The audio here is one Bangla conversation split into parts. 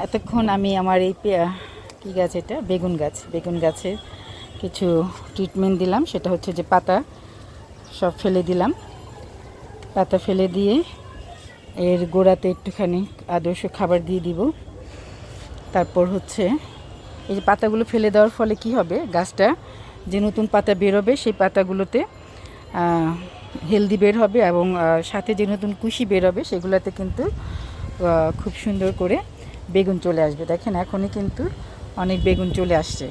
এতক্ষণ আমি আমার এই কী গাছ, এটা বেগুন গাছে কিছু ট্রিটমেন্ট দিলাম। সেটা হচ্ছে যে পাতা সব ফেলে দিলাম, পাতা ফেলে দিয়ে এর গোড়াতে একটুখানি আদর্শ খাবার দিয়ে দিব। তারপর হচ্ছে এই যে পাতাগুলো ফেলে দেওয়ার ফলে কি হবে, গাছটা যে নতুন পাতা বেরোবে সেই পাতাগুলোতে হেলদি বের হবে, এবং সাথে যে নতুন কুশি বেরোবে সেগুলোতে কিন্তু খুব সুন্দর করে বেগুন চলে আসবে। দেখেন এখনই কিন্তু অনেক বেগুন চলে আসছে।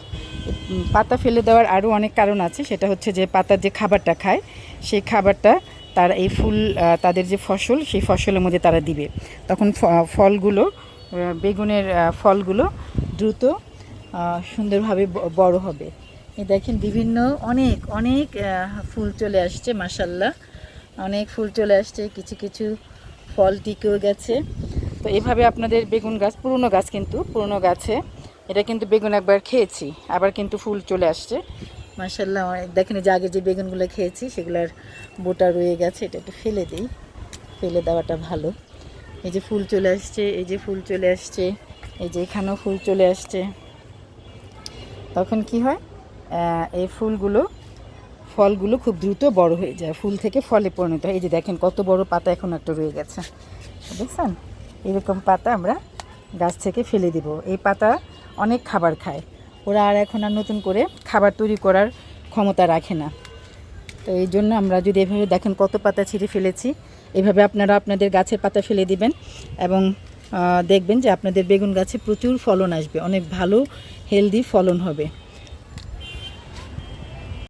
পাতা ফেলে দেওয়ার আরও অনেক কারণ আছে। সেটা হচ্ছে যে পাতার যে খাবারটা খায় সেই খাবারটা তারা এই ফুল, তাদের যে ফসল, সেই ফসলের মধ্যে তারা দিবে। তখন ফলগুলো, বেগুনের ফলগুলো দ্রুত সুন্দরভাবে বড় হবে। এই দেখেন বিভিন্ন অনেক অনেক ফুল চলে আসছে, মাশাল্লাহ অনেক ফুল চলে আসছে, কিছু কিছু ফল টিকেও গেছে। তো এভাবে আপনাদের বেগুন গাছ, পুরনো গাছে এটা কিন্তু বেগুন একবার খেয়েছি, আবার কিন্তু ফুল চলে আসছে মাশাল্লাহ। দেখেন যে আগে যে বেগুনগুলো খেয়েছি সেগুলোর বোটা রয়ে গেছে, এটা একটু ফেলে দিই, ফেলে দেওয়াটা ভালো। এই যে ফুল চলে আসছে, এই যে ফুল চলে আসছে, এই যে এখানেও ফুল চলে আসছে। তখন কি হয়, এই ফলগুলো খুব দ্রুত বড় হয়ে যায়, ফুল থেকে ফলে পরিণত হয়। এই যে দেখেন কত বড় পাতা এখন একটা রয়ে গেছে, দেখছেন? এরকম পাতা আমরা গাছ থেকে ফেলে দিব। এই পাতা অনেক খাবার খায়, ওরা আর এখন আর নতুন করে খাবার তৈরি করার ক্ষমতা রাখে না। তো এই জন্য আমরা যদি এভাবে, দেখেন কত পাতা ছিঁড়ে ফেলেছি, এভাবে আপনারা আপনাদের গাছের পাতা ফেলে দিবেন, এবং দেখবেন যে আপনাদের বেগুন গাছে প্রচুর ফলন আসবে, অনেক ভালো হেলদি ফলন হবে।